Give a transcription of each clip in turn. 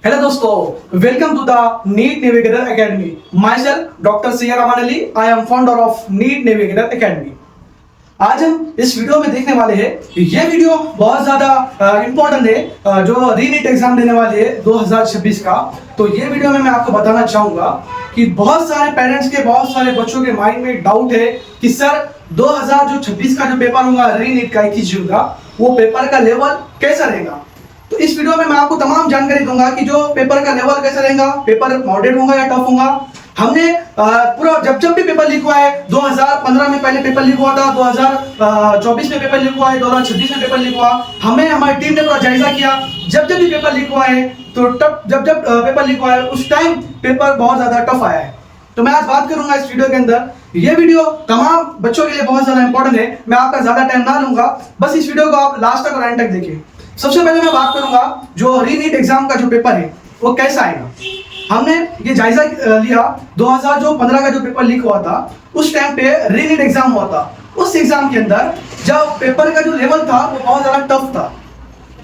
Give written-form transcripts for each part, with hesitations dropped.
Hello दोस्तों, welcome to the NEET Navigator Academy. Myself doctor Syed Aman Ali, I am founder of NEET Navigator Academy. आज हम इस video में देखने वाले हैं, ये वीडियो बहुत ज्यादा इंपॉर्टेंट है जो री नीट एग्जाम देने वाले हैं 2026 का। तो ये वीडियो में मैं आपको बताना चाहूंगा कि बहुत सारे पेरेंट्स के, बहुत सारे बच्चों के माइंड में डाउट है कि सर 2026 का जो पेपर होगा री नीट का 21 जून का, वो पेपर का लेवल कैसा रहेगा। तो इस वीडियो में मैं आपको तमाम जानकारी दूंगा कि जो पेपर का लेवल कैसा रहेगा, पेपर मॉडरेट होगा या टफ होगा। हमने पूरा जब भी पेपर लीक हुआ है, 2015 में पहले पेपर लीक हुआ था, 2024 में पेपर लीक हुआ है, 2026 में पेपर लीक हुआ। हमें हमारी टीम ने पूरा जायजा किया। जब भी पेपर लीक हुआ है तो जब पेपर लीक हुआ है उस टाइम पेपर बहुत ज्यादा टफ आया है। तो मैं आज बात करूंगा इस वीडियो के अंदर। ये वीडियो तमाम बच्चों के लिए बहुत ज्यादा इंपॉर्टेंट है। मैं आपका ज्यादा टाइम ना लूंगा, बस इस वीडियो को आप लास्ट तक और एंड तक देखिए। सबसे पहले मैं बात करूंगा जो री नीट एग्जाम का जो पेपर है वो कैसा आएगा। हमने ये जायजा लिया 2015 का जो पेपर लीक हुआ था उस टाइम पे री नीट एग्जाम हुआ था। उस एग्जाम के अंदर जब पेपर का जो लेवल था वो बहुत ज्यादा टफ था,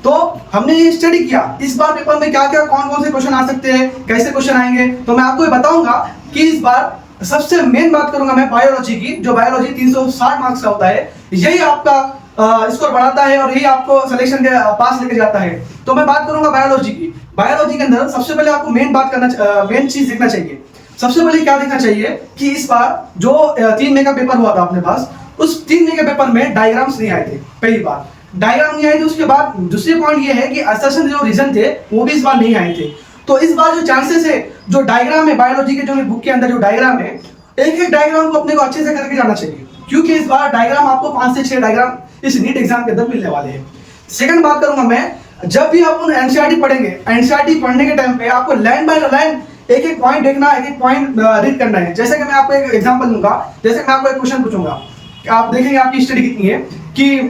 तो हमने ये स्टडी किया इस बार पेपर में क्या क्या कौन कौन से क्वेश्चन आ सकते हैं, कैसे क्वेश्चन आएंगे। तो मैं आपको ये बताऊंगा कि इस बार सबसे मेन बात करूंगा मैं बायोलॉजी की। जो बायोलॉजी 360 मार्क्स का होता है, यही आपका स्कोर बढ़ाता है और यही आपको सिलेक्शन के पास लेके जाता है। तो मैं बात करूंगा बायोलॉजी की। बायोलॉजी के अंदर सबसे पहले आपको मेन चीज देखना चाहिए। सबसे पहले क्या देखना चाहिए कि इस बार जो 3 मई का पेपर हुआ था अपने पास, उस 3 मई के पेपर में डायग्राम्स नहीं आए थे। पहली बार डायग्राम नहीं आए थे। उसके बाद दूसरी पॉइंट ये है कि असर्शन जो रीजन थे वो भी इस बार नहीं आए थे। तो इस बार जो चांसेस है, जो डायग्राम है बायोलॉजी के, जो बुक के अंदर जो डायग्राम है, एक एक डायग्राम को अपने को अच्छे से करके जाना चाहिए, क्योंकि इस बार डायग्राम आपको 5 से 6 डायग्राम इस नीट एग्जाम के अंदर मिलने वाले हैं। सेकंड बात करूंगा मैं, जब भी आप एनसीईआरटी पढ़ेंगे, एनसीईआरटी पढ़ने के टाइम पे आपको लाइन बाय लाइन एक एक पॉइंट देखना, एक एक पॉइंट रीड करना है। जैसे कि मैं आपको एक एग्जांपल दूंगा, जैसे मैं आपको एक क्वेश्चन पूछूंगा, आप देखेंगे आपकी स्टडी कितनी है कि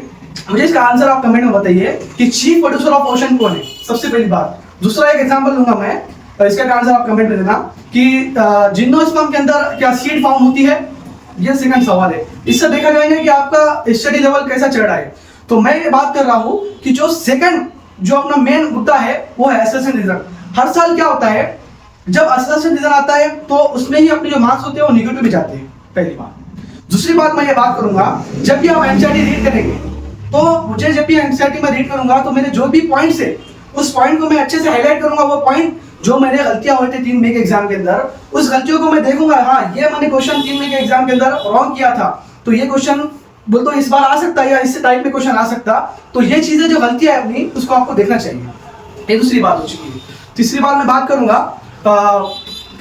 मुझे इसका आंसर आप कमेंट में बताइए कि चीफ प्रोड्यूसर ऑफ ओशन कौन है, सबसे पहली बात। दूसरा एक एग्जांपल दूंगा मैं, इसका आंसर आप कमेंट में देना कि जिम्नोस्पर्म के अंदर क्या सीड फॉर्म होती है। ये सेकंड सवाल है। इससे देखा जाएगा कि आपका स्टडी लेवल कैसा चढ़ रहा है। तो मैं ये बात कर रहा हूं कि जो सेकंड जो अपना मेन मुद्दा है वो है असर्शन रीजन। हर साल क्या होता है, जब असर्शन रीजन आता है तो उसमें ही अपने जो मार्क्स होते हैं वो निगेटिव भी जाते हैं, पहली बात। दूसरी बात मैं ये बात करूंगा, जब भी आप एनसीईआरटी रीड करेंगे तो मुझे जब भी एनसीईआरटी में रीड करूंगा तो मेरे जो भी पॉइंट्स है उस पॉइंट को मैं अच्छे से हाईलाइट करूंगा। वो पॉइंट जो मैंने गलतियां हुई थी 3 मई के एग्जाम के अंदर, उस गलतियों को मैं देखूंगा, हाँ ये मैंने क्वेश्चन 3 मई के एग्जाम के अंदर रॉन्ग किया था, तो ये क्वेश्चन बोल तो इस बार आ सकता है या इससे टाइप में क्वेश्चन आ सकता। तो ये चीजें जो गलतियां है अपनी, उसको आपको देखना चाहिए। ये दूसरी बात हो चुकी है। तीसरी बात मैं बात करूंगा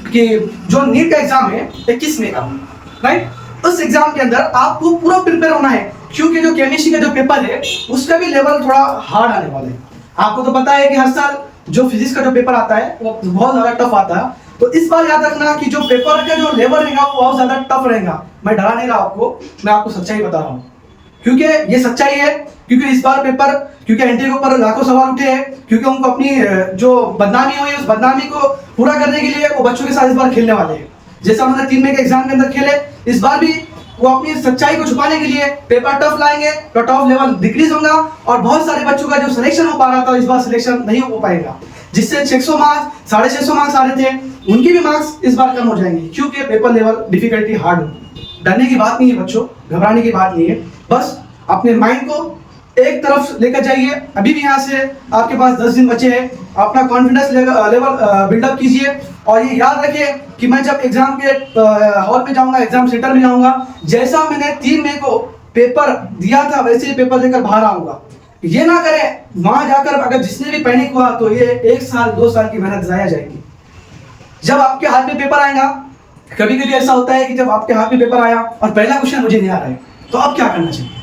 कि जो नीट का एग्जाम है 21 मई का, राइट, उस एग्जाम के अंदर आपको पूरा प्रिपेयर होना है, क्योंकि जो केमिस्ट्री का जो पेपर है उसका भी लेवल थोड़ा हार्ड आने वाला है। आपको तो पता है कि हर साल जो फिजिक्स का जो पेपर आता है वो बहुत ज्यादा टफ आता है। तो इस बार याद रखना कि जो पेपर का जो लेवल रहेगा वो बहुत ज्यादा टफ रहेगा। मैं डरा नहीं रहा आपको, मैं आपको सच्चाई बता रहा हूँ, क्योंकि ये सच्चाई है। क्योंकि इस बार पेपर, क्योंकि एनटीए के ऊपर लाखों सवाल उठे हैं, क्योंकि उनको अपनी जो बदनामी हुई उस बदनामी को पूरा करने के लिए वो बच्चों के साथ इस बार खेलने वाले हैं। जैसा उन्होंने 3 मई के एग्जाम के अंदर खेले, इस बार भी वो अपनी सच्चाई को छुपाने के लिए पेपर टफ लाएंगे, कट ऑफ लेवल डिक्रीज होगा और बहुत सारे बच्चों का जो सिलेक्शन हो पा रहा था इस बार सिलेक्शन नहीं हो पाएगा। जिससे 600 मार्क्स, 650 मार्क्स आ रहे थे, उनकी भी मार्क्स इस बार कम हो जाएंगे, क्योंकि पेपर लेवल डिफिकल्टी हार्ड हो। डरने की बात नहीं है बच्चों, घबराने की बात नहीं है। बस अपने माइंड को एक तरफ लेकर जाइए। अभी भी यहाँ से आपके पास 10 दिन बचे हैं। अपना कॉन्फिडेंस लेवल बिल्डअप कीजिए और ये याद रखिए कि मैं जब एग्जाम के हॉल में जाऊंगा, एग्जाम सेंटर में जाऊंगा, जैसा मैंने 3 मई को पेपर दिया था वैसे ही पेपर देकर बाहर आऊंगा। ये ना करें वहां जाकर अगर जिसने भी पैनिक हुआ तो ये 1 साल 2 साल की मेहनत जाया जाएगी। जब आपके हाथ में पेपर आएगा, कभी कभी ऐसा होता है कि जब आपके हाथ में पेपर आया और पहला क्वेश्चन मुझे नहीं आ रहा है, तो अब क्या करना चाहिए।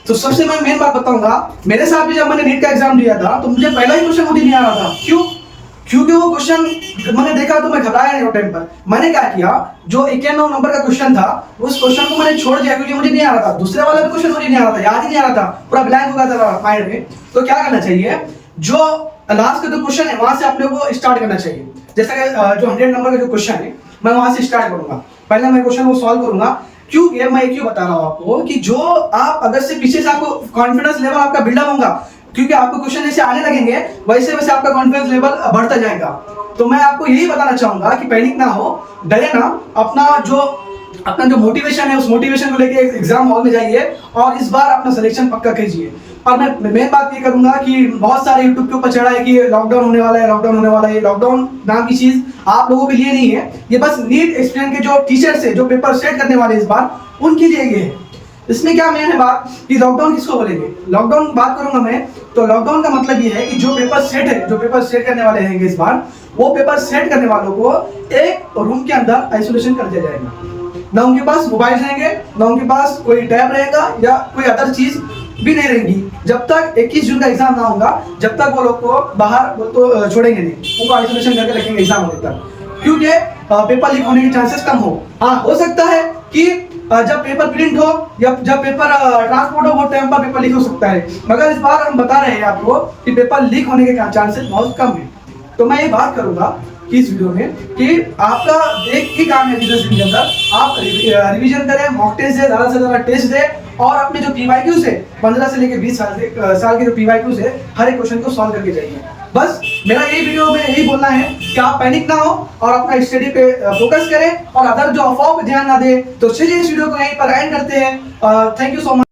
तो सबसे मैं मेन बात बताऊंगा, मेरे साथ भी जब मैंने नीट का एग्जाम दिया था तो मुझे पहला ही क्वेश्चन मुझे नहीं आ रहा था। क्यों? क्योंकि वो क्वेश्चन मैंने देखा तो मैं घबराया नहीं। वो टाइम पर मैंने क्या किया, जो 91 नंबर का क्वेश्चन था उस क्वेश्चन को मैंने छोड़ दिया, क्योंकि मुझे नहीं आ रहा था। दूसरे वाला भी क्वेश्चन मुझे नहीं आ रहा था, याद ही नहीं आ रहा था, पूरा ब्लैंक हो गया था माइंड में। तो क्या करना चाहिए, जो लास्ट का जो क्वेश्चन है वहां से अपने को स्टार्ट करना चाहिए। जैसा कि जो 100 नंबर का जो क्वेश्चन है मैं वहां से स्टार्ट करूंगा, पहले मैं क्वेश्चन को सॉल्व करूंगा। क्योंकि मैं क्यों बता रहा हूं आपको कि जो आप अगर से पीछे से आपको कॉन्फिडेंस लेवल आपका बिल्डअप होगा, क्योंकि आपको क्वेश्चन जैसे आने लगेंगे वैसे वैसे आपका कॉन्फिडेंस लेवल बढ़ता जाएगा। तो मैं आपको यही बताना चाहूंगा कि पैनिक ना हो, डरे ना, अपना जो मोटिवेशन है उस मोटिवेशन को लेके एग्जाम हॉल में जाइए और इस बार अपना सिलेक्शन पक्का कीजिए। और मैं मेन बात ये करूंगा कि बहुत सारे यूट्यूब के ऊपर चढ़ा है कि लॉकडाउन होने वाला है, लॉकडाउन होने वाला है। लॉकडाउन नाम की चीज आप लोगों के लिए नहीं है, ये बस नीट एक्सपीरियंस के जो टीचर्स है जो पेपर सेट करने वाले इस बार उनके लिए ये है। इसमें क्या मेन है बात कि लॉकडाउन किसको बोलेंगे। लॉकडाउन बात करूंगा मैं तो लॉकडाउन का मतलब ये है कि जो पेपर सेट है, जो पेपर सेट करने वाले हैं इस बार, वो पेपर सेट करने वालों को एक रूम के अंदर आइसोलेशन कर दिया जाएगा। ना उनके पास मोबाइल रहेंगे, ना उनके पास कोई टैब रहेगा या कोई अदर चीज भी नहीं रहेंगी। जब तक 21 जून का एग्जाम ना होगा जब तक वो लोग को बाहर वो तो छोड़ेंगे नहीं, उनको आइसोलेशन करके रखेंगे एग्जाम होने तक, क्योंकि पेपर लीक होने के चांसेस कम हो। हाँ, हो सकता है कि जब पेपर प्रिंट हो या जब पेपर ट्रांसपोर्ट हो वो टाइम पर पेपर लीक हो सकता है, मगर इस बार हम बता रहे हैं आपको कि पेपर लीक होने के चांसेस बहुत कम है। तो मैं ये बात करूंगा कि इस वीडियो में कि आपका एक ही काम है 10 दिन के अंदर आप रिवीजन करें, मॉक टेस्ट दे, ज़्यादा से ज़्यादा टेस्ट दे और अपने जो पीवाईक्यूज है 15 से लेकर 20 साल के जो पीवाईक्यूज है हर एक क्वेश्चन को सॉल्व करके जाइए। बस मेरा यही वीडियो में यही बोलना है कि आप पैनिक ना हो और अपना स्टडी पे फोकस करें और अदर जो अफवाह पे ध्यान ना दे। तो चलिए इस वीडियो को यहीं पर एंड करते हैं। Thank you so much.